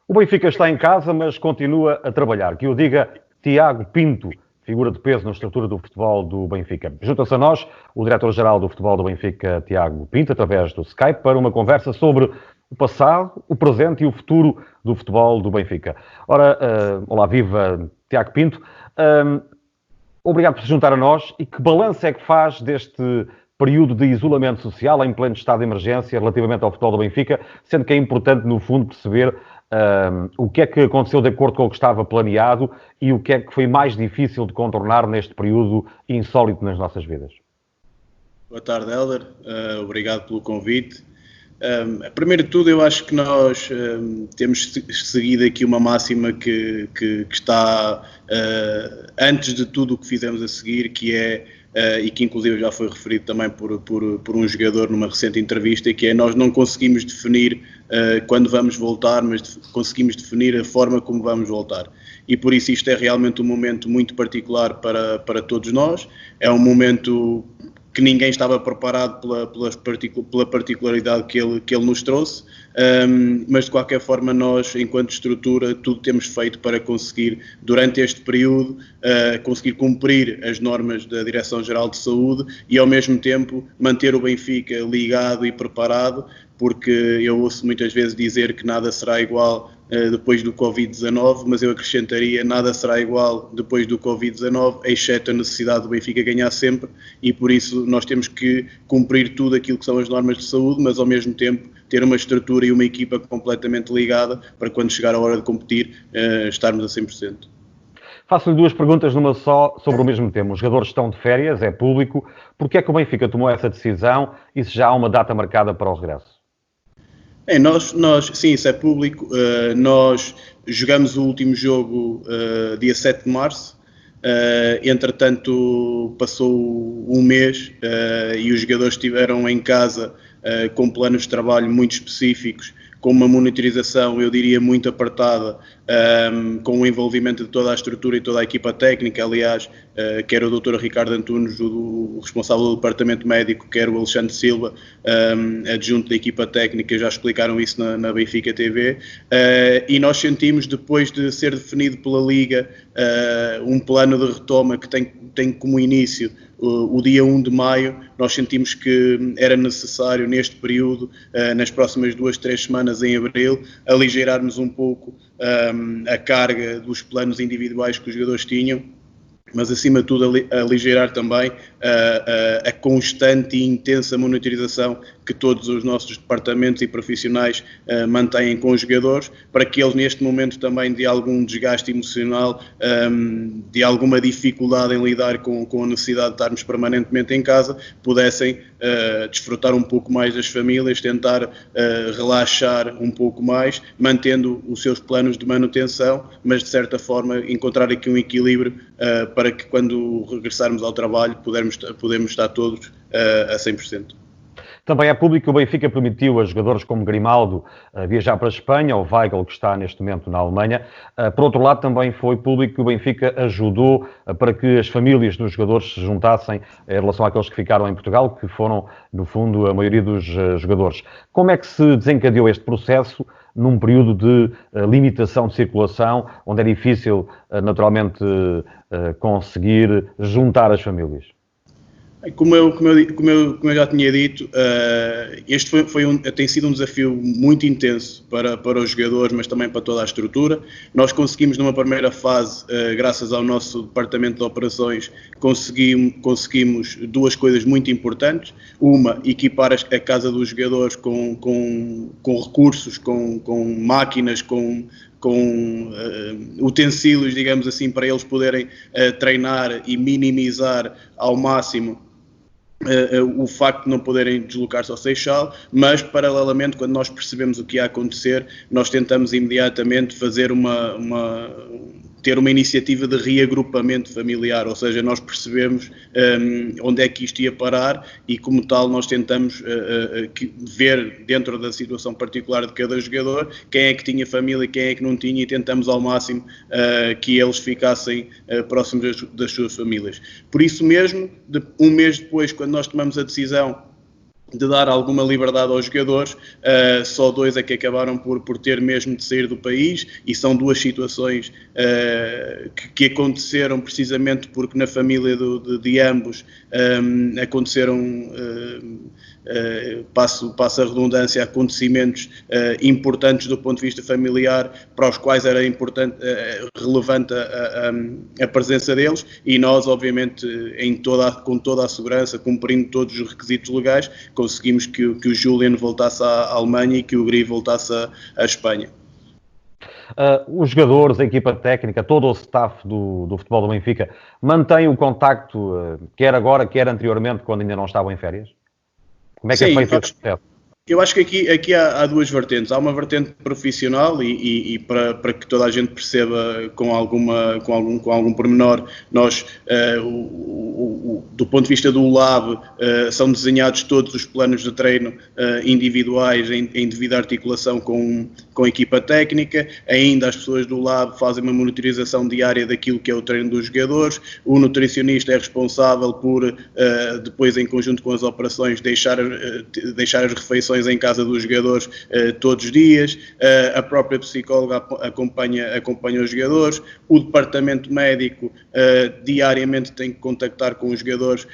O Benfica está em casa, mas continua a trabalhar. Que o diga Tiago Pinto, figura de peso na estrutura do futebol do Benfica. Junta-se a nós o diretor-geral do futebol do Benfica, Tiago Pinto, através do Skype, para uma conversa sobre o passado, o presente e o futuro do futebol do Benfica. Ora, olá, viva Tiago Pinto. Obrigado por se juntar a nós. E que balanço é que faz deste período de isolamento social em pleno estado de emergência relativamente ao futebol do Benfica, sendo que é importante, no fundo, perceber o que é que aconteceu de acordo com o que estava planeado e o que é que foi mais difícil de contornar neste período insólito nas nossas vidas. Boa tarde, Hélder. Obrigado pelo convite. Primeiro de tudo, eu acho que nós temos seguido aqui uma máxima que está antes de tudo o que fizemos a seguir, que é, e que inclusive já foi referido também por um jogador numa recente entrevista, que é: nós não conseguimos definir quando vamos voltar, mas conseguimos definir a forma como vamos voltar. E por isso isto é realmente um momento muito particular para todos nós. É um momento que ninguém estava preparado pela particularidade que ele nos trouxe, mas de qualquer forma nós, enquanto estrutura, tudo temos feito para conseguir, durante este período, conseguir cumprir as normas da Direção-Geral de Saúde e, ao mesmo tempo, manter o Benfica ligado e preparado, porque eu ouço muitas vezes dizer que nada será igual depois do Covid-19, mas eu acrescentaria: nada será igual depois do Covid-19, exceto a necessidade do Benfica ganhar sempre, e por isso nós temos que cumprir tudo aquilo que são as normas de saúde, mas ao mesmo tempo ter uma estrutura e uma equipa completamente ligada para, quando chegar a hora de competir, estarmos a 100%. Faço-lhe duas perguntas numa só sobre o mesmo tema. Os jogadores estão de férias, é público. Porquê é que o Benfica tomou essa decisão e se já há uma data marcada para o regresso? Sim, isso é público. Nós jogamos o último jogo dia 7 de março. Entretanto, passou um mês e os jogadores estiveram em casa com planos de trabalho muito específicos, com uma monitorização, eu diria, muito apertada, com o envolvimento de toda a estrutura e toda a equipa técnica. Aliás, quer o Dr. Ricardo Antunes, o responsável do departamento médico, quer o Alexandre Silva, adjunto da equipa técnica, já explicaram isso na Benfica TV, e nós sentimos, depois de ser definido pela Liga um plano de retoma que tem como início o dia 1 de maio, nós sentimos que era necessário, neste período, nas próximas 2-3 semanas em abril, aligeirarmos um pouco a carga dos planos individuais que os jogadores tinham, mas acima de tudo aligerar também a constante e intensa monitorização que todos os nossos departamentos e profissionais mantêm com os jogadores, para que eles, neste momento também de algum desgaste emocional, de alguma dificuldade em lidar com a necessidade de estarmos permanentemente em casa, pudessem desfrutar um pouco mais das famílias, tentar relaxar um pouco mais, mantendo os seus planos de manutenção, mas de certa forma encontrar aqui um equilíbrio para que, quando regressarmos ao trabalho, podemos estar todos a 100%. Também é público que o Benfica permitiu a jogadores como Grimaldo viajar para a Espanha, ou Weigl, que está neste momento na Alemanha. Por outro lado, também foi público que o Benfica ajudou para que as famílias dos jogadores se juntassem em relação àqueles que ficaram em Portugal, que foram, no fundo, a maioria dos jogadores. Como é que se desencadeou este processo num período de limitação de circulação, onde é difícil, naturalmente, conseguir juntar as famílias? Como eu já tinha dito, este tem sido um desafio muito intenso para os jogadores, mas também para toda a estrutura. Nós conseguimos, numa primeira fase, graças ao nosso departamento de operações, conseguimos duas coisas muito importantes. Uma, equipar a casa dos jogadores com recursos, com máquinas, com utensílios, digamos assim, para eles poderem treinar e minimizar ao máximo o facto de não poderem deslocar-se ao Seixal, mas paralelamente, quando nós percebemos o que ia acontecer, nós tentamos imediatamente fazer ter uma iniciativa de reagrupamento familiar, ou seja, nós percebemos onde é que isto ia parar e, como tal, nós tentamos ver, dentro da situação particular de cada jogador, quem é que tinha família e quem é que não tinha, e tentamos ao máximo que eles ficassem próximos das suas famílias. Por isso mesmo, um mês depois, quando nós tomamos a decisão de dar alguma liberdade aos jogadores, só 2 é que acabaram por ter mesmo de sair do país, e são 2 situações que aconteceram precisamente porque na família de ambos aconteceram, passo a redundância, acontecimentos importantes do ponto de vista familiar, para os quais era importante, relevante a presença deles, e nós, obviamente, com toda a segurança, cumprindo todos os requisitos legais, conseguimos que o Julian voltasse à Alemanha e que o Gri voltasse à Espanha. Os jogadores, a equipa técnica, todo o staff do futebol do Benfica, mantém o contacto, quer agora, quer anteriormente, quando ainda não estavam em férias? Como é que é feito esse processo? Eu acho que aqui há 2 vertentes. Há uma vertente profissional e para que toda a gente perceba com algum pormenor, nós, do ponto de vista do Lab, são desenhados todos os planos de treino individuais em devida articulação com a equipa técnica. Ainda as pessoas do Lab fazem uma monitorização diária daquilo que é o treino dos jogadores. O nutricionista é responsável por, depois em conjunto com as operações, deixar as refeições em casa dos jogadores todos os dias. A própria psicóloga acompanha os jogadores. O departamento médico diariamente tem que contactar com os jogadores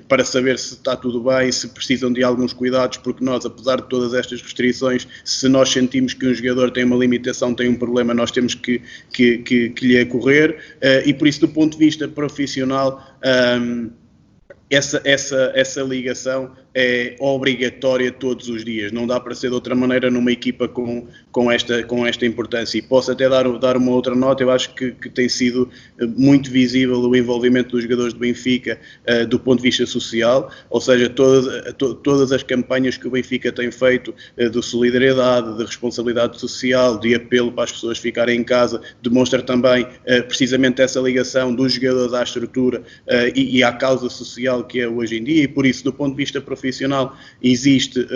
para saber se está tudo bem, se precisam de alguns cuidados, porque nós, apesar de todas estas restrições, se nós sentimos que um jogador tem uma limitação, tem um problema, nós temos que lhe acorrer, e por isso, do ponto de vista profissional, essa ligação é obrigatória todos os dias, não dá para ser de outra maneira numa equipa com esta importância. E posso até dar uma outra nota. Eu acho que tem sido muito visível o envolvimento dos jogadores do Benfica do ponto de vista social, ou seja, todas as campanhas que o Benfica tem feito de solidariedade, de responsabilidade social, de apelo para as pessoas ficarem em casa, demonstra também precisamente essa ligação dos jogadores à estrutura e à causa social que é hoje em dia, e por isso, do ponto de vista profissional, existe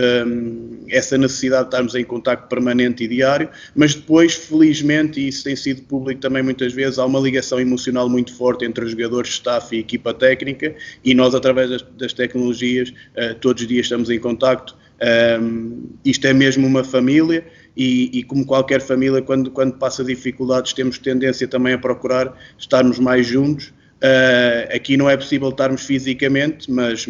essa necessidade de estarmos em contacto permanente e diário, mas depois, felizmente, e isso tem sido público também muitas vezes, há uma ligação emocional muito forte entre os jogadores, staff e equipa técnica, e nós, através das tecnologias, todos os dias estamos em contacto. Isto é mesmo uma família, e como qualquer família, quando passa dificuldades, temos tendência também a procurar estarmos mais juntos. Aqui não é possível estarmos fisicamente, mas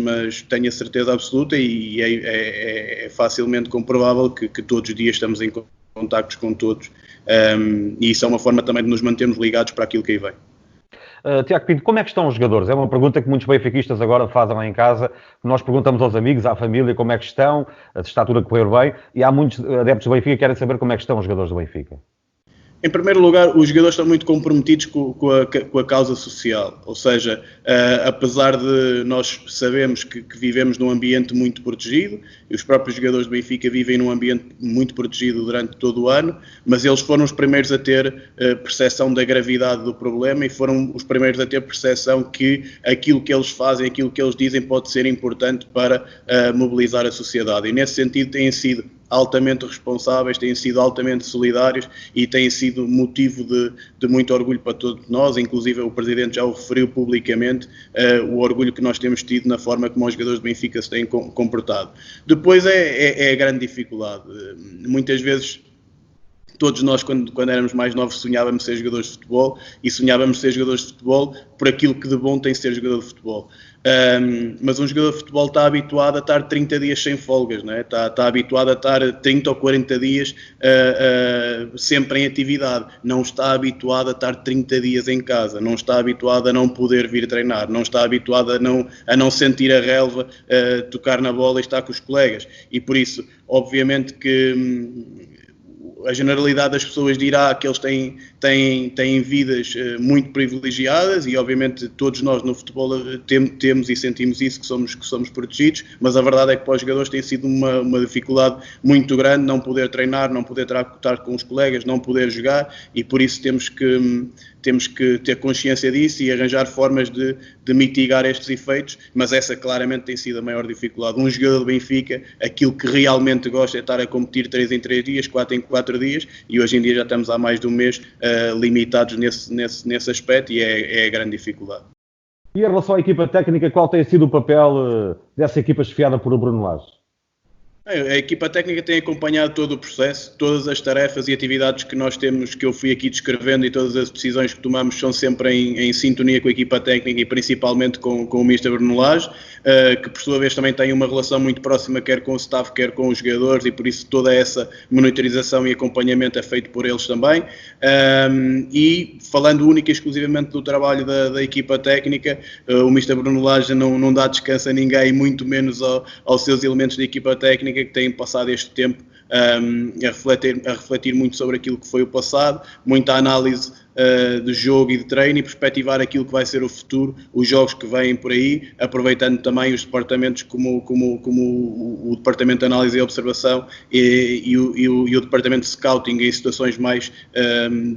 tenho a certeza absoluta, e é facilmente comprovável que todos os dias estamos em contactos com todos, e isso é uma forma também de nos mantermos ligados para aquilo que aí vem. Tiago Pinto, como é que estão os jogadores? É uma pergunta que muitos benfiquistas agora fazem lá em casa. Nós perguntamos aos amigos, à família, como é que estão, se está tudo a correr bem, e há muitos adeptos do Benfica que querem saber como é que estão os jogadores do Benfica. Em primeiro lugar, os jogadores estão muito comprometidos com a causa social, ou seja, apesar de nós sabermos que vivemos num ambiente muito protegido, e os próprios jogadores do Benfica vivem num ambiente muito protegido durante todo o ano, mas eles foram os primeiros a ter percepção da gravidade do problema, e foram os primeiros a ter percepção que aquilo que eles fazem, aquilo que eles dizem pode ser importante para mobilizar a sociedade, e nesse sentido têm sido altamente responsáveis, têm sido altamente solidários e têm sido motivo de muito orgulho para todos nós. Inclusive o Presidente já o referiu publicamente, o orgulho que nós temos tido na forma como os jogadores do Benfica se têm comportado. Depois é a grande dificuldade. Muitas vezes todos nós, quando éramos mais novos, sonhávamos ser jogadores de futebol, e sonhávamos ser jogadores de futebol por aquilo que de bom tem ser jogador de futebol. Mas um jogador de futebol está habituado a estar 30 dias sem folgas, não é? Está habituado a estar 30 ou 40 dias sempre em atividade. Não está habituado a estar 30 dias em casa, não está habituado a não poder vir treinar, não está habituado a não sentir a relva, tocar na bola e estar com os colegas. E por isso, obviamente que a generalidade das pessoas dirá que eles têm vidas muito privilegiadas, e obviamente todos nós no futebol temos e sentimos isso, que somos protegidos, mas a verdade é que para os jogadores tem sido uma dificuldade muito grande não poder treinar, não poder estar com os colegas, não poder jogar, e por isso temos que ter consciência disso e arranjar formas de mitigar estes efeitos, mas essa claramente tem sido a maior dificuldade. Um jogador do Benfica, aquilo que realmente gosta é estar a competir 3 em 3 dias, 4 em 4 dias, e hoje em dia já estamos há mais de um mês limitados nesse aspecto, e é a grande dificuldade. E em relação à equipa técnica, qual tem sido o papel dessa equipa chefiada por o Bruno Lage? A equipa técnica tem acompanhado todo o processo, todas as tarefas e atividades que nós temos, que eu fui aqui descrevendo, e todas as decisões que tomamos são sempre em sintonia com a equipa técnica e principalmente com o Mr. Bruno Lage, que por sua vez também tem uma relação muito próxima quer com o staff, quer com os jogadores, e por isso toda essa monitorização e acompanhamento é feito por eles também. E falando única e exclusivamente do trabalho da equipa técnica, o Mr. Bruno Lage não dá descanso a ninguém, muito menos aos seus elementos da equipa técnica, que têm passado este tempo a refletir muito sobre aquilo que foi o passado, muita análise de jogo e de treino, e perspectivar aquilo que vai ser o futuro, os jogos que vêm por aí, aproveitando também os departamentos como o departamento de análise e observação e o departamento de scouting em situações mais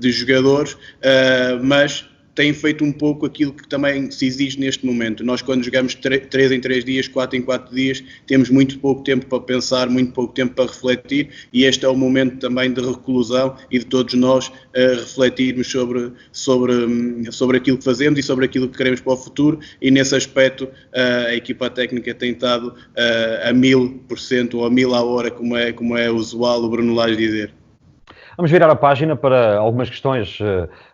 de jogadores, mas tem feito um pouco aquilo que também se exige neste momento. Nós, quando jogamos 3 em 3 dias, 4 em 4 dias, temos muito pouco tempo para pensar, muito pouco tempo para refletir, e este é o momento também de reclusão e de todos nós refletirmos sobre aquilo que fazemos e sobre aquilo que queremos para o futuro, e nesse aspecto a equipa técnica tem estado a 1000% ou a 1000 à hora, como é usual o Bruno Lage dizer. Vamos virar a página para algumas questões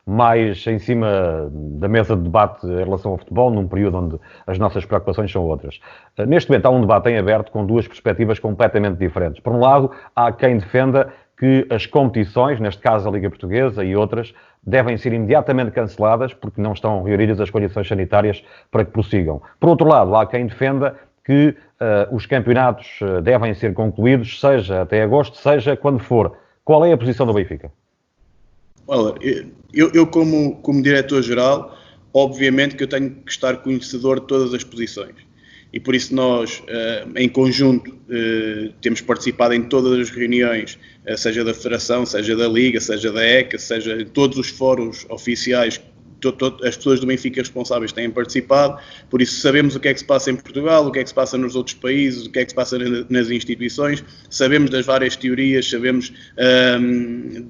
mais em cima da mesa de debate em relação ao futebol, num período onde as nossas preocupações são outras. Neste momento há um debate em aberto com duas perspectivas completamente diferentes. Por um lado, há quem defenda que as competições, neste caso a Liga Portuguesa e outras, devem ser imediatamente canceladas porque não estão reunidas as condições sanitárias para que prossigam. Por outro lado, há quem defenda que os campeonatos devem ser concluídos, seja até agosto, seja quando for. Qual é a posição do Benfica? Olha, eu como diretor-geral, obviamente que eu tenho que estar conhecedor de todas as posições. E por isso nós, em conjunto, temos participado em todas as reuniões, seja da Federação, seja da Liga, seja da ECA, seja em todos os fóruns oficiais. As pessoas do Benfica responsáveis têm participado, por isso sabemos o que é que se passa em Portugal, o que é que se passa nos outros países, o que é que se passa nas instituições, sabemos das várias teorias, sabemos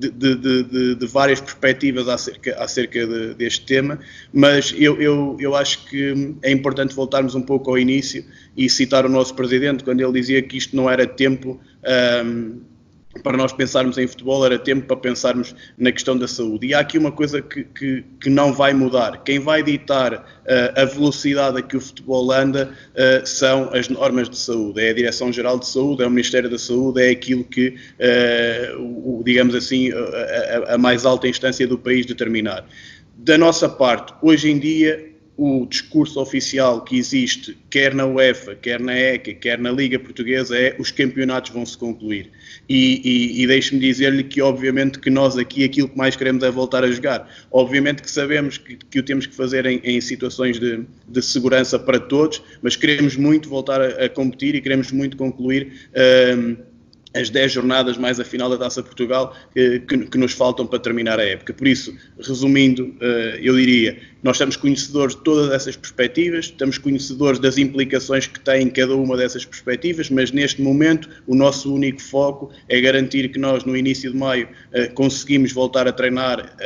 de várias perspectivas acerca deste tema, mas eu acho que é importante voltarmos um pouco ao início e citar o nosso Presidente, quando ele dizia que isto não era tempo para nós pensarmos em futebol, era tempo para pensarmos na questão da saúde. E há aqui uma coisa que não vai mudar. Quem vai ditar a velocidade a que o futebol anda são as normas de saúde. É a Direção-Geral de Saúde, é o Ministério da Saúde, é aquilo que, digamos assim, a mais alta instância do país determinar. Da nossa parte, hoje em dia, o discurso oficial que existe, quer na UEFA, quer na ECA, quer na Liga Portuguesa, é os campeonatos vão se concluir. E deixe-me dizer-lhe que, obviamente, que nós aqui aquilo que mais queremos é voltar a jogar. Obviamente que sabemos que o temos que fazer em situações de segurança para todos, mas queremos muito voltar a competir e queremos muito concluir as 10 jornadas mais a final da Taça Portugal que nos faltam para terminar a época. Por isso, resumindo, eu diria, nós estamos conhecedores de todas essas perspectivas, estamos conhecedores das implicações que tem cada uma dessas perspectivas, mas neste momento o nosso único foco é garantir que nós no início de maio conseguimos voltar a treinar,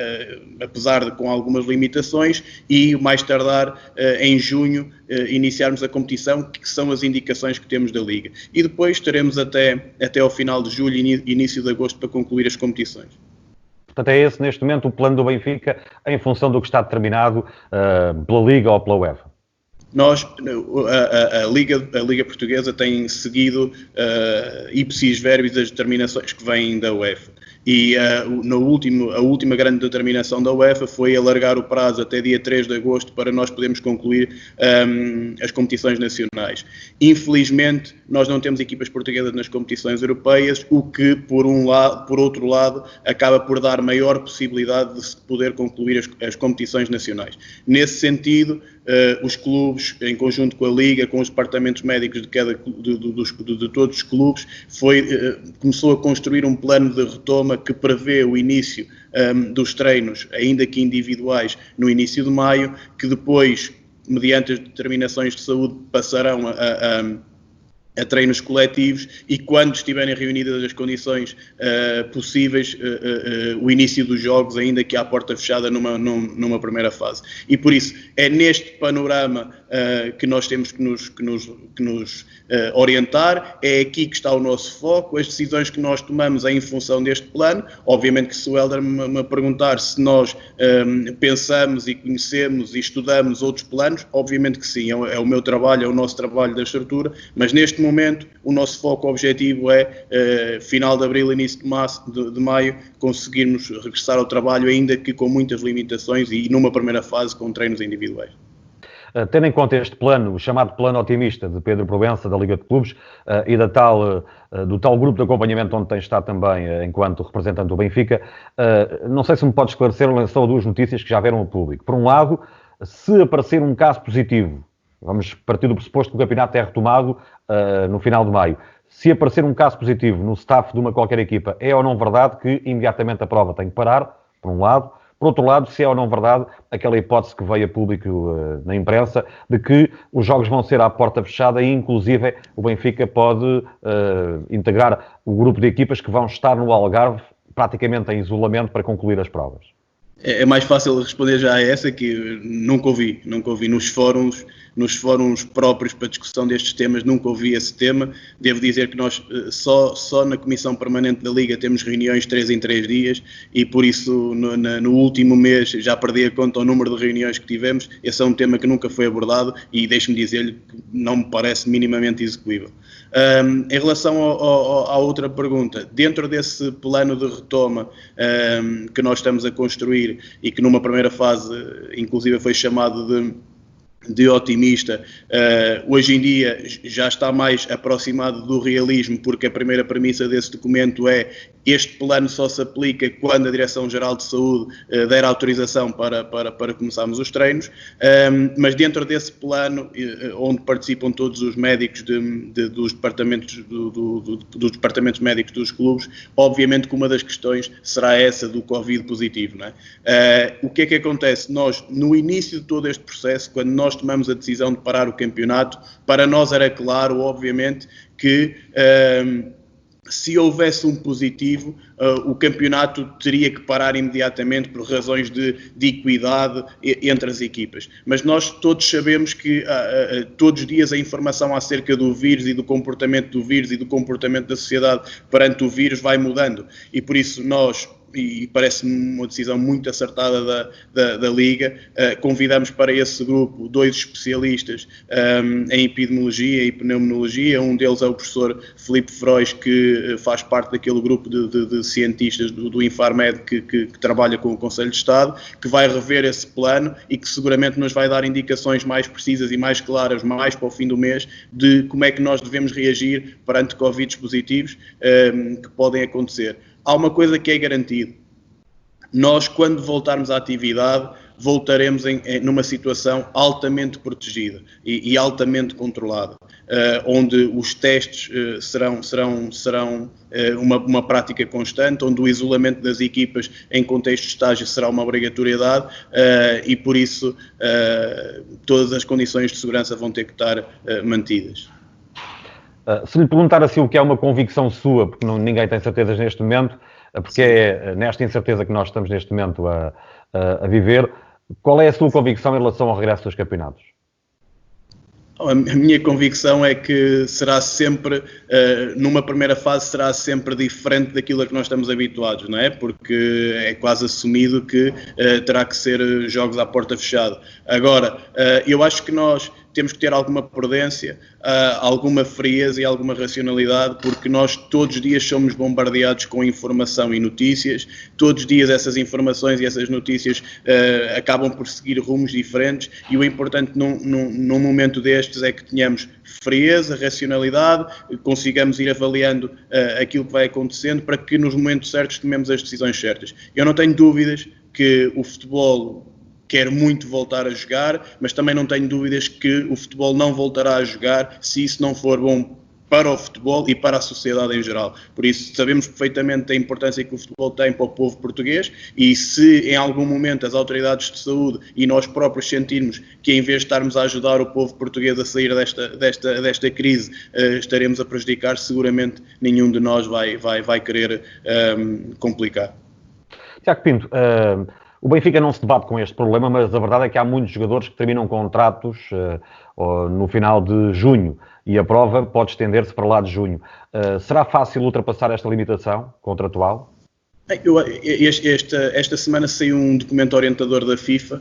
apesar de com algumas limitações, e mais tardar em junho iniciarmos a competição, que são as indicações que temos da Liga. E depois teremos até ao final de julho e início de agosto para concluir as competições. Portanto, é esse, neste momento, o plano do Benfica em função do que está determinado pela Liga ou pela UEFA? Nós, a Liga Portuguesa tem seguido ipsis verbis as determinações que vêm da UEFA. E a última grande determinação da UEFA foi alargar o prazo até dia 3 de agosto para nós podermos concluir as competições nacionais. Infelizmente, nós não temos equipas portuguesas nas competições europeias, o que, por outro lado, acaba por dar maior possibilidade de se poder concluir as competições nacionais. Nesse sentido, os clubes, em conjunto com a Liga, com os departamentos médicos de todos os clubes, começou a construir um plano de retoma que prevê o início dos treinos, ainda que individuais, no início de maio, que depois, mediante as determinações de saúde, passarão a treinos coletivos e quando estiverem reunidas as condições possíveis, o início dos jogos, ainda que à porta fechada numa primeira fase. E por isso, é neste panorama que nós temos que nos orientar, é aqui que está o nosso foco, as decisões que nós tomamos em função deste plano. Obviamente que se o Hélder me perguntar se nós pensamos e conhecemos e estudamos outros planos, obviamente que sim, é o meu trabalho, é o nosso trabalho da estrutura, mas neste momento o nosso foco objetivo é, final de abril, início de maio, conseguirmos regressar ao trabalho, ainda que com muitas limitações e numa primeira fase com treinos individuais. Tendo em conta este plano, o chamado plano otimista de Pedro Proença, da Liga de Clubes, e do tal grupo de acompanhamento onde tem estado também enquanto representante do Benfica, não sei se me pode esclarecer, lançou duas notícias que já vieram ao público. Por um lado, se aparecer um caso positivo, vamos partir do pressuposto que o campeonato é retomado no final de maio, se aparecer um caso positivo no staff de uma qualquer equipa, é ou não verdade que imediatamente a prova tem que parar, por um lado. Por outro lado, se é ou não verdade aquela hipótese que veio a público na imprensa de que os jogos vão ser à porta fechada e, inclusive, o Benfica pode integrar o grupo de equipas que vão estar no Algarve praticamente em isolamento para concluir as provas. É mais fácil responder já a essa, que nunca ouvi nos fóruns próprios para discussão destes temas, nunca ouvi esse tema. Devo dizer que nós só na Comissão Permanente da Liga temos reuniões 3 em 3 dias e por isso no último mês já perdi a conta ao número de reuniões que tivemos. Esse é um tema que nunca foi abordado e deixe-me dizer-lhe que não me parece minimamente execuível. Em relação à outra pergunta, dentro desse plano de retoma que nós estamos a construir e que numa primeira fase inclusive foi chamado de otimista, hoje em dia já está mais aproximado do realismo, porque a primeira premissa desse documento é: este plano só se aplica quando a Direção-Geral de Saúde der autorização para começarmos os treinos, mas dentro desse plano, onde participam todos os médicos dos departamentos dos departamentos médicos dos clubes, obviamente que uma das questões será essa do Covid positivo, não é? O que é que acontece? Nós, no início de todo este processo, quando nós tomamos a decisão de parar o campeonato, para nós era claro, obviamente, que se houvesse um positivo, o campeonato teria que parar imediatamente por razões de equidade entre as equipas. Mas nós todos sabemos que todos os dias a informação acerca do vírus e do comportamento do vírus e do comportamento da sociedade perante o vírus vai mudando. E por isso nós, e parece-me uma decisão muito acertada da Liga, convidamos para esse grupo 2 especialistas em epidemiologia e pneumologia. Um deles é o professor Filipe Frois, que faz parte daquele grupo de cientistas do Infarmed que trabalha com o Conselho de Estado, que vai rever esse plano e que seguramente nos vai dar indicações mais precisas e mais claras, mais para o fim do mês, de como é que nós devemos reagir perante Covid positivos que podem acontecer. Há uma coisa que é garantido: nós, quando voltarmos à atividade, voltaremos numa situação altamente protegida e altamente controlada, onde os testes serão uma prática constante, onde o isolamento das equipas em contexto de estágio será uma obrigatoriedade e, por isso, todas as condições de segurança vão ter que estar mantidas. Se lhe perguntar assim o que é uma convicção sua, porque ninguém tem certezas neste momento, porque é nesta incerteza que nós estamos neste momento a viver, qual é a sua convicção em relação ao regresso dos campeonatos? A minha convicção é que será sempre, numa primeira fase, será sempre diferente daquilo a que nós estamos habituados, não é? Porque é quase assumido que terá que ser jogos à porta fechada. Agora, eu acho que nós temos que ter alguma prudência, alguma frieza e alguma racionalidade, porque nós todos os dias somos bombardeados com informação e notícias, todos os dias essas informações e essas notícias acabam por seguir rumos diferentes, e o importante num momento destes é que tenhamos frieza, racionalidade, consigamos ir avaliando aquilo que vai acontecendo para que nos momentos certos tomemos as decisões certas. Eu não tenho dúvidas que o futebol quer muito voltar a jogar, mas também não tenho dúvidas que o futebol não voltará a jogar se isso não for bom para o futebol e para a sociedade em geral. Por isso, sabemos perfeitamente a importância que o futebol tem para o povo português e se em algum momento as autoridades de saúde e nós próprios sentirmos que em vez de estarmos a ajudar o povo português a sair desta crise, estaremos a prejudicar, seguramente nenhum de nós vai querer complicar. Tiago Pinto, o Benfica não se debate com este problema, mas a verdade é que há muitos jogadores que terminam contratos no final de junho e a prova pode estender-se para lá de junho. Será fácil ultrapassar esta limitação contratual? Esta semana saiu um documento orientador da FIFA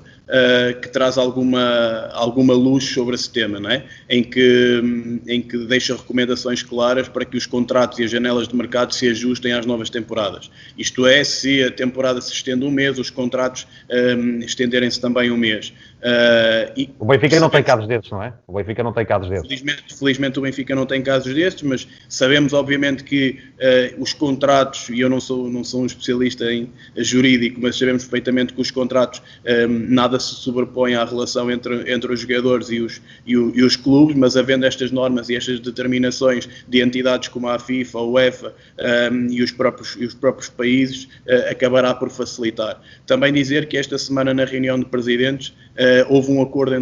que traz alguma luz sobre esse tema, não é? em que deixa recomendações claras para que os contratos e as janelas de mercado se ajustem às novas temporadas. Isto é, se a temporada se estende um mês, os contratos estenderem-se também um mês. O Benfica não tem casos desses, não é? O Benfica não tem casos desses. Felizmente o Benfica não tem casos desses, mas sabemos obviamente que os contratos, e eu não sou um especialista em jurídico, mas sabemos perfeitamente que os contratos nada se sobrepõe à relação entre os jogadores e os clubes, mas havendo estas normas e estas determinações de entidades como a FIFA, a UEFA e os próprios países, acabará por facilitar. Também dizer que esta semana na reunião de presidentes houve um acordo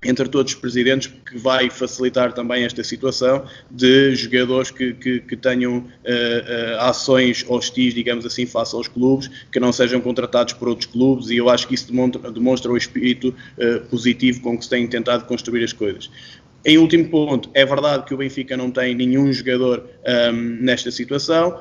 entre todos os presidentes que vai facilitar também esta situação de jogadores que tenham ações hostis, digamos assim, face aos clubes, que não sejam contratados por outros clubes, e eu acho que isso demonstra o espírito positivo com que se tem tentado construir as coisas. Em último ponto, é verdade que o Benfica não tem nenhum jogador nesta situação,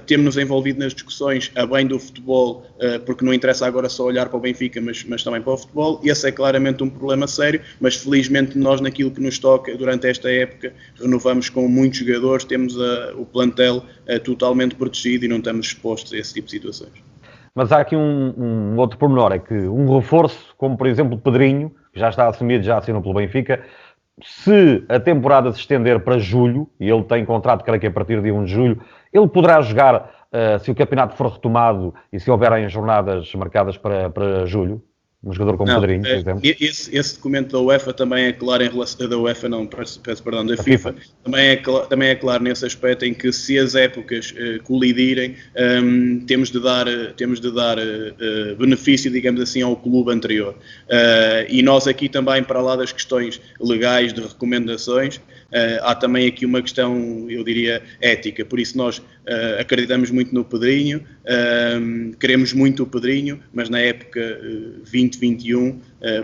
temos-nos envolvido nas discussões a bem do futebol, porque não interessa agora só olhar para o Benfica, mas também para o futebol, e esse é claramente um problema sério, mas felizmente nós naquilo que nos toca durante esta época renovamos com muitos jogadores, temos o plantel totalmente protegido e não estamos expostos a esse tipo de situações. Mas há aqui um outro pormenor, é que um reforço, como por exemplo o Pedrinho, que já está assumido, já assinou pelo Benfica, se a temporada se estender para julho, e ele tem contrato, creio que a partir de 1 de julho, ele poderá jogar, se o campeonato for retomado e se houverem jornadas marcadas para julho? Um jogador como Pedrinho, por exemplo. Esse documento da UEFA também é claro em relação... Da UEFA não, peço perdão, da FIFA. Também é claro nesse aspecto em que se as épocas colidirem, temos de dar benefício, digamos assim, ao clube anterior. E nós aqui também, para lá das questões legais de recomendações, há também aqui uma questão, eu diria, ética. Por isso nós acreditamos muito no Pedrinho, queremos muito o Pedrinho, mas na época 2021,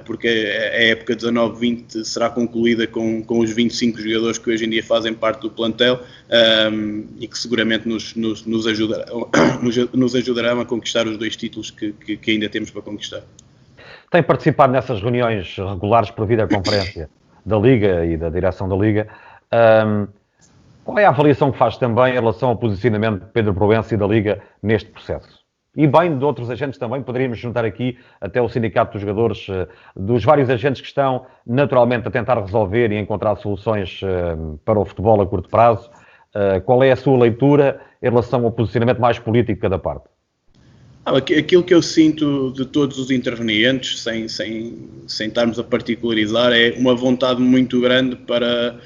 porque a época 19-20 será concluída com os 25 jogadores que hoje em dia fazem parte do plantel, e que seguramente nos ajudarão a conquistar os 2 títulos que ainda temos para conquistar. Tem participado nessas reuniões regulares por videoconferência da Liga e da direção da Liga. Qual é a avaliação que faz também em relação ao posicionamento de Pedro Proença e da Liga neste processo? E bem de outros agentes também, poderíamos juntar aqui até o sindicato dos jogadores, dos vários agentes que estão naturalmente a tentar resolver e encontrar soluções para o futebol a curto prazo. Qual é a sua leitura em relação ao posicionamento mais político de cada parte? Aquilo que eu sinto de todos os intervenientes, sem estarmos a particularizar, é uma vontade muito grande para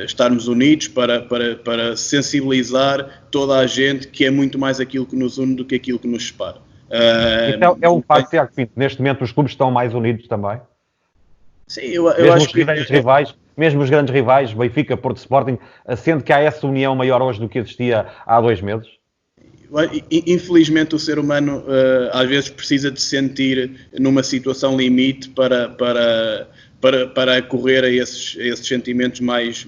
estarmos unidos, para sensibilizar toda a gente que é muito mais aquilo que nos une do que aquilo que nos separa. Então é um facto, Tiago Pinto. Neste momento os clubes estão mais unidos também? Sim, eu acho que... Mesmo os grandes rivais, Benfica, Porto, Sporting, sendo que há essa união maior hoje do que existia há 2 meses? Infelizmente o ser humano às vezes precisa de sentir numa situação limite para correr a esses sentimentos mais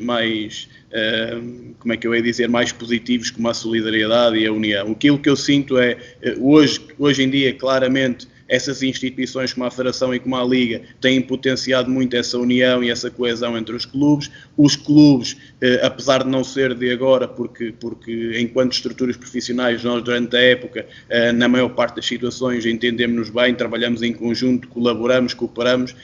como é que eu ia dizer, mais positivos, como a solidariedade e a união. Aquilo que eu sinto é, hoje em dia, claramente, essas instituições como a Federação e como a Liga têm potenciado muito essa união e essa coesão entre os clubes. Os clubes, apesar de não ser de agora, porque enquanto estruturas profissionais nós durante a época, na maior parte das situações entendemos-nos bem, trabalhamos em conjunto, colaboramos, cooperamos,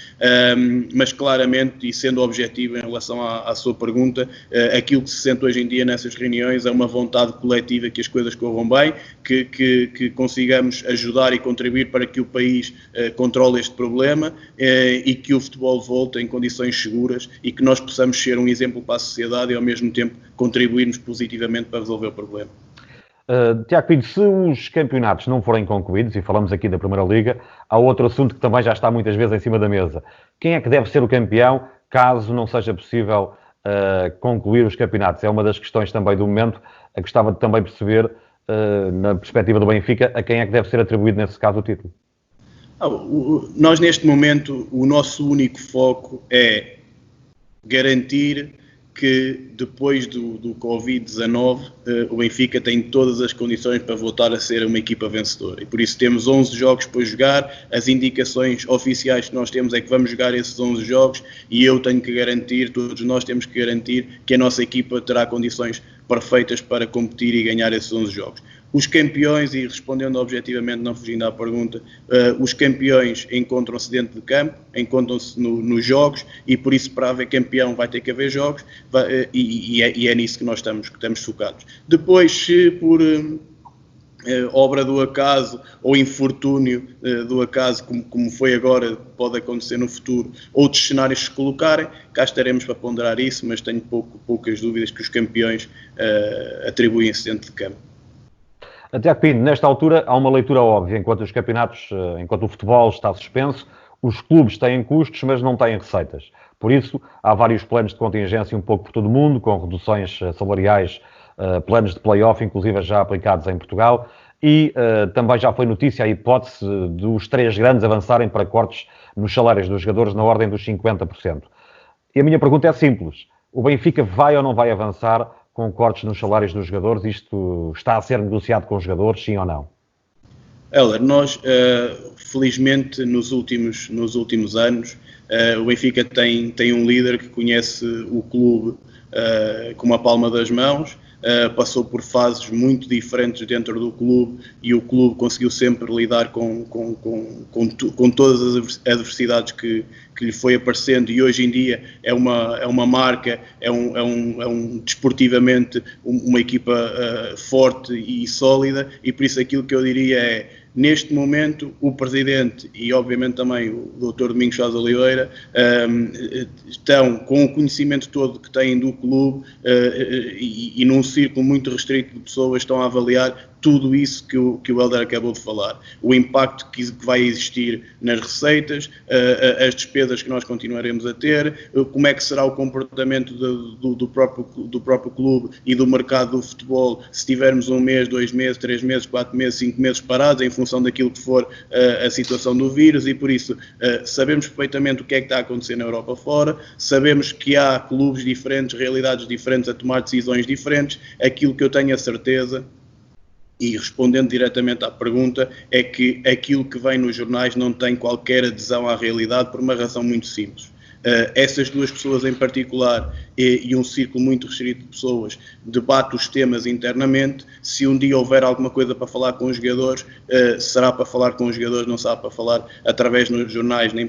mas claramente, e sendo objetivo em relação à sua pergunta, aquilo que se sente hoje em dia nessas reuniões é uma vontade coletiva que as coisas corram bem, que consigamos ajudar e contribuir para que o país controle este problema e que o futebol volte em condições seguras e que nós possamos ser um exemplo para a sociedade e ao mesmo tempo contribuirmos positivamente para resolver o problema. Tiago Pinto, se os campeonatos não forem concluídos, e falamos aqui da Primeira Liga, há outro assunto que também já está muitas vezes em cima da mesa. Quem é que deve ser o campeão caso não seja possível concluir os campeonatos? É uma das questões também do momento. Eu gostava de também perceber, na perspectiva do Benfica, a quem é que deve ser atribuído, nesse caso, o título. Nós, neste momento, o nosso único foco é garantir que depois do Covid-19 o Benfica tem todas as condições para voltar a ser uma equipa vencedora e por isso temos 11 jogos para jogar, as indicações oficiais que nós temos é que vamos jogar esses 11 jogos e eu tenho que garantir, todos nós temos que garantir que a nossa equipa terá condições perfeitas para competir e ganhar esses 11 jogos. Os campeões, e respondendo objetivamente, não fugindo à pergunta, os campeões encontram-se dentro de campo, encontram-se nos jogos e por isso para haver campeão vai ter que haver jogos e é nisso que nós estamos focados. Depois, se por obra do acaso ou infortúnio do acaso, como foi agora, pode acontecer no futuro, outros cenários se colocarem, cá estaremos para ponderar isso, mas tenho poucas dúvidas que os campeões atribuem-se dentro de campo. Tiago Pinto, nesta altura há uma leitura óbvia, enquanto os campeonatos, enquanto o futebol está suspenso, os clubes têm custos, mas não têm receitas. Por isso, há vários planos de contingência um pouco por todo o mundo, com reduções salariais, planos de play-off, inclusive já aplicados em Portugal, e também já foi notícia a hipótese dos 3 grandes avançarem para cortes nos salários dos jogadores na ordem dos 50%. E a minha pergunta é simples: o Benfica vai ou não vai avançar com cortes nos salários dos jogadores? Isto está a ser negociado com os jogadores, sim ou não? Heller, nós, felizmente, nos últimos anos, o Benfica tem um líder que conhece o clube como a palma das mãos, passou por fases muito diferentes dentro do clube e o clube conseguiu sempre lidar com todas as adversidades que lhe foi aparecendo e hoje em dia é uma marca, é desportivamente uma equipa forte e sólida e por isso aquilo que eu diria é, neste momento, o Presidente e, obviamente, também o Dr. Domingos Sousa Oliveira estão com o conhecimento todo que têm do clube e num círculo muito restrito de pessoas estão a avaliar tudo isso que o Helder acabou de falar. O impacto que vai existir nas receitas, as despesas que nós continuaremos a ter, como é que será o comportamento do próprio clube e do mercado do futebol se tivermos 1 mês, 2 meses, 3 meses, 4 meses, 5 meses parados em função daquilo que for a situação do vírus e por isso sabemos perfeitamente o que é que está a acontecer na Europa fora, sabemos que há clubes diferentes, realidades diferentes a tomar decisões diferentes. Aquilo que eu tenho a certeza, e respondendo diretamente à pergunta, é que aquilo que vem nos jornais não tem qualquer adesão à realidade por uma razão muito simples. Essas duas pessoas em particular e um círculo muito restrito de pessoas debatem os temas internamente. Se um dia houver alguma coisa para falar com os jogadores, será para falar com os jogadores, não será para falar através dos jornais nem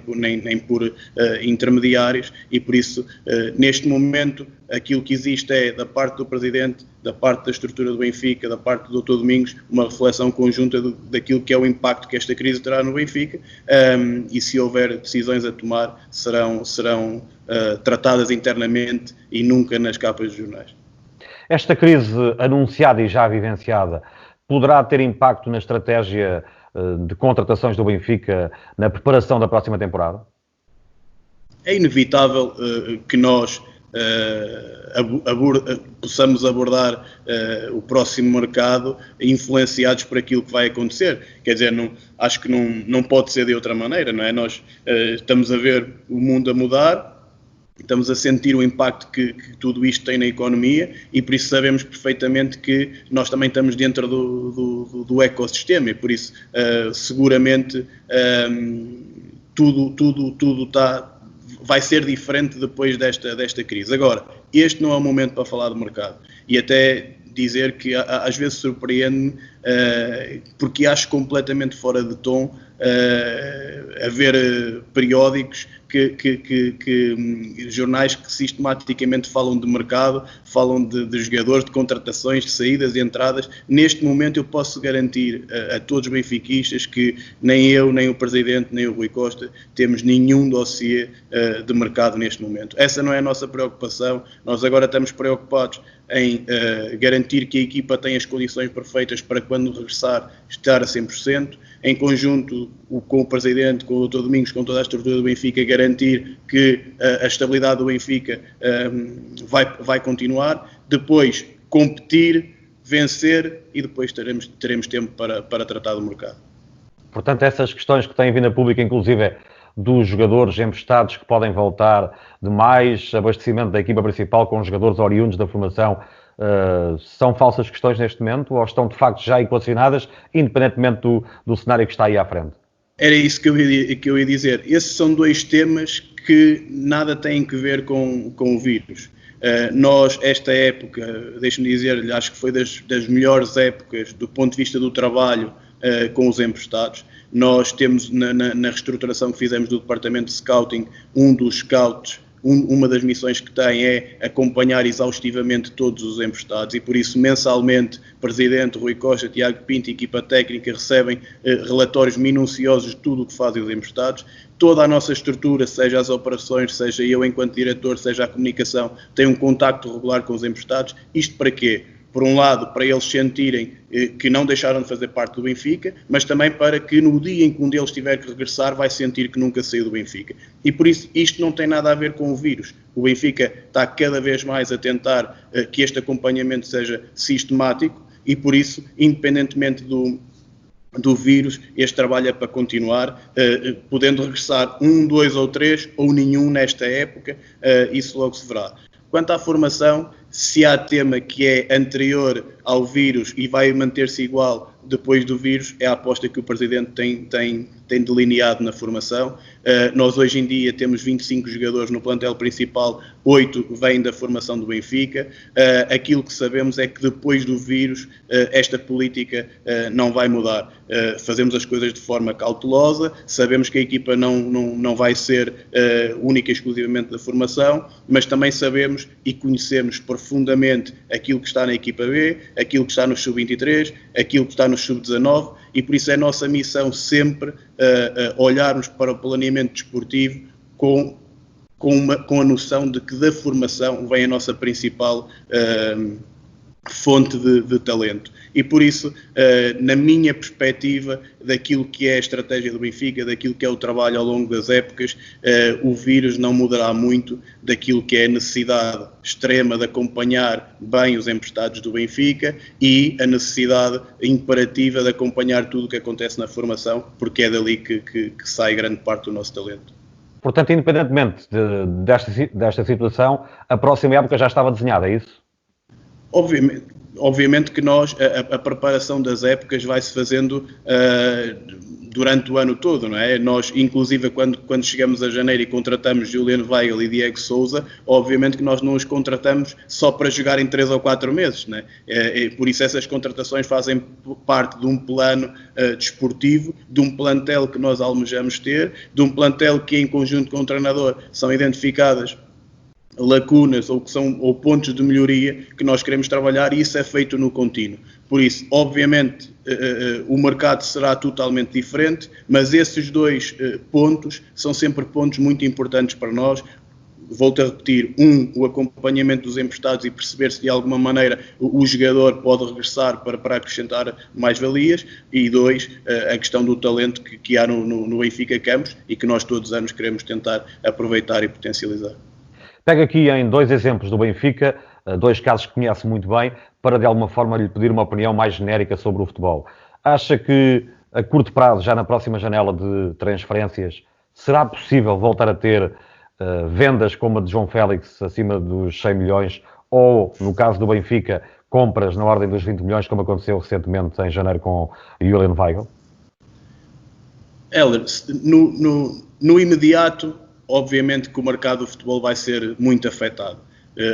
por intermediários e por isso, neste momento, aquilo que existe é, da parte do Presidente, da parte da estrutura do Benfica, da parte do Dr. Domingos, uma reflexão conjunta daquilo que é o impacto que esta crise terá no Benfica e se houver decisões a tomar, serão tratadas internamente e nunca nas capas dos jornais. Esta crise anunciada e já vivenciada poderá ter impacto na estratégia de contratações do Benfica na preparação da próxima temporada? É inevitável que nós possamos abordar o próximo mercado influenciados por aquilo que vai acontecer. Quer dizer, acho que não pode ser de outra maneira, não é? Nós estamos a ver o mundo a mudar, estamos a sentir o impacto que tudo isto tem na economia e por isso sabemos perfeitamente que nós também estamos dentro do ecossistema e por isso seguramente tudo vai ser diferente depois desta crise. Agora, este não é o momento para falar do mercado e até dizer que às vezes surpreende-me porque acho completamente fora de tom haver periódicos jornais que sistematicamente falam de mercado, falam de jogadores, de contratações, de saídas e entradas. Neste momento eu posso garantir a todos os benfiquistas que nem eu, nem o Presidente, nem o Rui Costa temos nenhum dossiê de mercado neste momento. Essa não é a nossa preocupação. Nós agora estamos preocupados em garantir que a equipa tem as condições perfeitas para quando regressar estar a 100%, em conjunto com o Presidente, com o Dr. Domingos, com toda a estrutura do Benfica, garantir que a estabilidade do Benfica vai continuar, depois competir, vencer e depois teremos tempo para tratar do mercado. Portanto, essas questões que têm vindo a público, inclusive dos jogadores emprestados que podem voltar, de mais abastecimento da equipa principal com jogadores oriundos da formação, são falsas questões neste momento ou estão de facto já equacionadas, independentemente do cenário que está aí à frente? Era isso que eu ia dizer. Esses são dois temas que nada têm que ver com o vírus. Nós, esta época, deixe-me dizer-lhe, acho que foi das melhores épocas do ponto de vista do trabalho com os emprestados. Nós temos, na reestruturação que fizemos do departamento de scouting, um dos scouts, uma das missões que tem é acompanhar exaustivamente todos os emprestados e por isso mensalmente Presidente, Rui Costa, Tiago Pinto e equipa técnica recebem relatórios minuciosos de tudo o que fazem os emprestados. Toda a nossa estrutura, seja as operações, seja eu enquanto diretor, seja a comunicação, tem um contacto regular com os emprestados. Isto para quê? Por um lado, para eles sentirem que não deixaram de fazer parte do Benfica, mas também para que no dia em que um deles tiver que regressar, vai sentir que nunca saiu do Benfica. E por isso, isto não tem nada a ver com o vírus. O Benfica está cada vez mais a tentar que este acompanhamento seja sistemático e por isso, independentemente do vírus, este trabalho é para continuar, podendo regressar 1, 2 ou 3 ou nenhum nesta época, isso logo se verá. Quanto à formação, se há tema que é anterior ao vírus e vai manter-se igual depois do vírus, é a aposta que o Presidente tem delineado na formação. Nós hoje em dia temos 25 jogadores no plantel principal, 8 vêm da formação do Benfica. Aquilo que sabemos é que depois do vírus esta política não vai mudar. Fazemos as coisas de forma cautelosa, sabemos que a equipa não vai ser única e exclusivamente da formação, mas também sabemos e conhecemos profundamente aquilo que está na equipa B, aquilo que está no sub-23, aquilo que está no sub-19 e por isso é nossa missão sempre olharmos para o planeamento desportivo com a noção de que da formação vem a nossa principal fonte de talento. E por isso, na minha perspectiva, daquilo que é a estratégia do Benfica, daquilo que é o trabalho ao longo das épocas, o vírus não mudará muito daquilo que é a necessidade extrema de acompanhar bem os emprestados do Benfica e a necessidade imperativa de acompanhar tudo o que acontece na formação, porque é dali que sai grande parte do nosso talento. Portanto, independentemente desta situação, a próxima época já estava desenhada, é isso? Obviamente que nós, a preparação das épocas vai-se fazendo durante o ano todo, não é? Nós, inclusive, quando chegamos a janeiro e contratamos Juliano Weigl e Diego Sousa, obviamente que nós não os contratamos só para jogar em 3 ou 4 meses, não é? Por isso essas contratações fazem parte de um plano desportivo, de um plantel que nós almejamos ter, de um plantel que em conjunto com o treinador são identificadas lacunas ou pontos de melhoria que nós queremos trabalhar e isso é feito no contínuo. Por isso, obviamente, o mercado será totalmente diferente, mas esses dois pontos são sempre pontos muito importantes para nós. Volto a repetir, o acompanhamento dos emprestados e perceber se de alguma maneira o jogador pode regressar para acrescentar mais-valias e 2, a questão do talento que há no Benfica Campos e que nós todos os anos queremos tentar aproveitar e potencializar. Pego aqui em 2 exemplos do Benfica, 2 casos que conhece muito bem, para de alguma forma lhe pedir uma opinião mais genérica sobre o futebol. Acha que a curto prazo, já na próxima janela de transferências, será possível voltar a ter vendas como a de João Félix acima dos 100 milhões ou, no caso do Benfica, compras na ordem dos 20 milhões, como aconteceu recentemente em janeiro com Julian Weigl? Heller, no imediato, obviamente que o mercado do futebol vai ser muito afetado.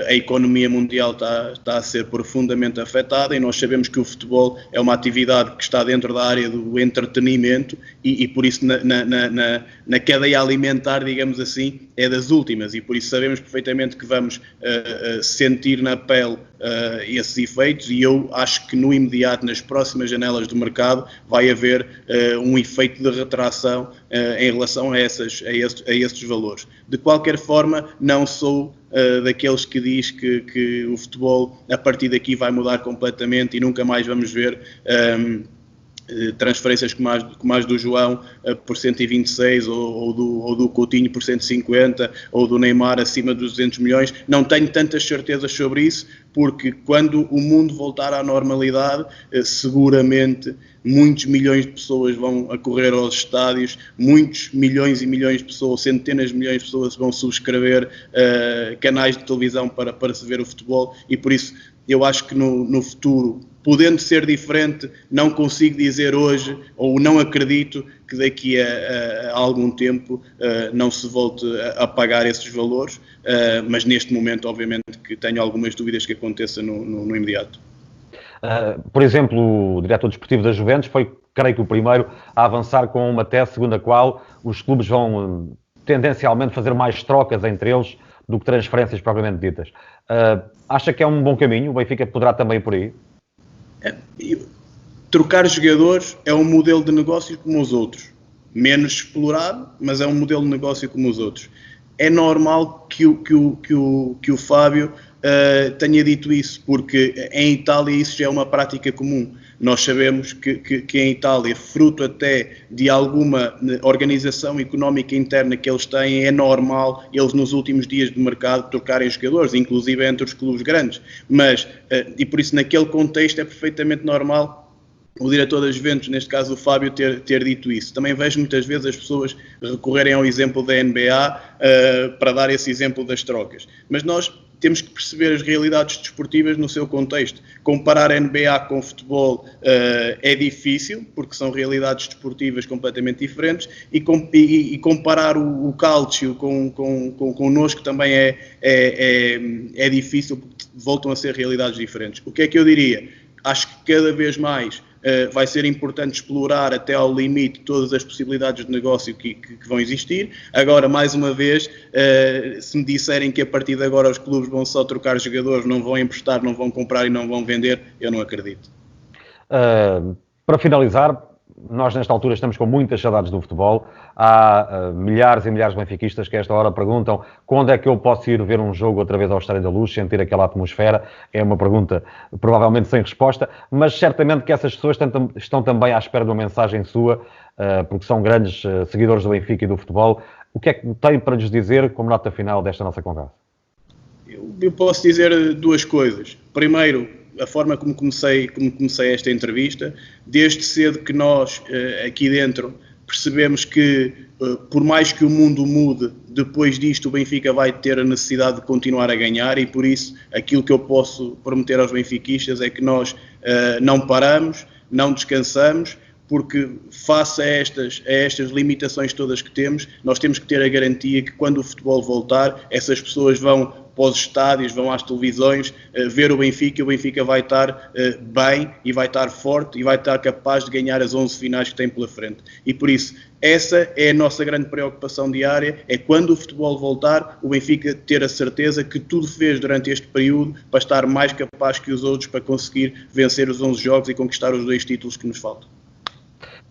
a economia mundial está a ser profundamente afetada e nós sabemos que o futebol é uma atividade que está dentro da área do entretenimento e por isso na cadeia alimentar, digamos assim, é das últimas e por isso sabemos perfeitamente que vamos sentir na pele esses efeitos e eu acho que no imediato, nas próximas janelas do mercado, vai haver um efeito de retração em relação a esses valores. De qualquer forma, não sou daqueles que diz que o futebol a partir daqui vai mudar completamente e nunca mais vamos ver transferências como as do João por 126 ou do Coutinho por 150 ou do Neymar acima dos 200 milhões. Não tenho tantas certezas sobre isso porque quando o mundo voltar à normalidade, seguramente muitos milhões de pessoas vão acorrer aos estádios, muitos milhões e milhões de pessoas, centenas de milhões de pessoas vão subscrever canais de televisão para se ver o futebol e por isso eu acho que no futuro, podendo ser diferente, não consigo dizer hoje ou não acredito que daqui a algum tempo não se volte a pagar esses valores, mas neste momento obviamente que tenho algumas dúvidas que aconteça no imediato. Por exemplo, o diretor desportivo da Juventus foi, creio que, o primeiro a avançar com uma tese segundo a qual os clubes vão tendencialmente fazer mais trocas entre eles do que transferências propriamente ditas. Acha que é um bom caminho? O Benfica poderá também por aí? Trocar jogadores é um modelo de negócio como os outros. Menos explorado, mas é um modelo de negócio como os outros. É normal que o Fábio tenha dito isso, porque em Itália isso já é uma prática comum. Nós sabemos que em Itália, fruto até de alguma organização económica interna que eles têm, é normal eles nos últimos dias de mercado trocarem jogadores, inclusive entre os clubes grandes. Mas, e por isso naquele contexto é perfeitamente normal o diretor das Juventus, neste caso o Fábio, ter dito isso. Também vejo muitas vezes as pessoas recorrerem ao exemplo da NBA para dar esse exemplo das trocas. Mas nós temos que perceber as realidades desportivas no seu contexto. Comparar a NBA com o futebol é difícil, porque são realidades desportivas completamente diferentes, e comparar o calcio connosco também é difícil, porque voltam a ser realidades diferentes. O que é que eu diria? Acho que cada vez mais vai ser importante explorar até ao limite todas as possibilidades de negócio que vão existir. Agora, mais uma vez, se me disserem que a partir de agora os clubes vão só trocar jogadores, não vão emprestar, não vão comprar e não vão vender, eu não acredito. Para finalizar, nós nesta altura estamos com muitas saudades do futebol. Há milhares e milhares de benfiquistas que a esta hora perguntam quando é que eu posso ir ver um jogo outra vez ao Estádio da Luz, sentir aquela atmosfera. É uma pergunta provavelmente sem resposta, mas certamente que essas pessoas estão também à espera de uma mensagem sua, porque são grandes seguidores do Benfica e do futebol. O que é que tem para lhes dizer como nota final desta nossa conversa? Eu posso dizer duas coisas. Primeiro, a forma como comecei esta entrevista, desde cedo que nós aqui dentro percebemos que por mais que o mundo mude, depois disto o Benfica vai ter a necessidade de continuar a ganhar e por isso aquilo que eu posso prometer aos benfiquistas é que nós não paramos, não descansamos, porque face a estas limitações todas que temos, nós temos que ter a garantia que quando o futebol voltar, essas pessoas vão para os estádios, vão às televisões, ver o Benfica vai estar bem e vai estar forte e vai estar capaz de ganhar as 11 finais que tem pela frente. E por isso, essa é a nossa grande preocupação diária, é quando o futebol voltar, o Benfica ter a certeza que tudo fez durante este período para estar mais capaz que os outros para conseguir vencer os 11 jogos e conquistar os 2 títulos que nos faltam.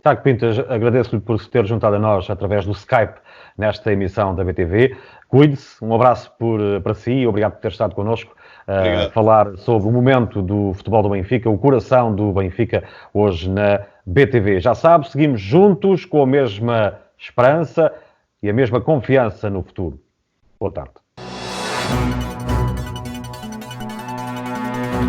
Tiago Pintas, agradeço-lhe por se ter juntado a nós através do Skype nesta emissão da BTV. Cuide-se, um abraço para si e obrigado por ter estado connosco a falar sobre o momento do futebol do Benfica, o coração do Benfica, hoje na BTV. Já sabe, seguimos juntos com a mesma esperança e a mesma confiança no futuro. Boa tarde.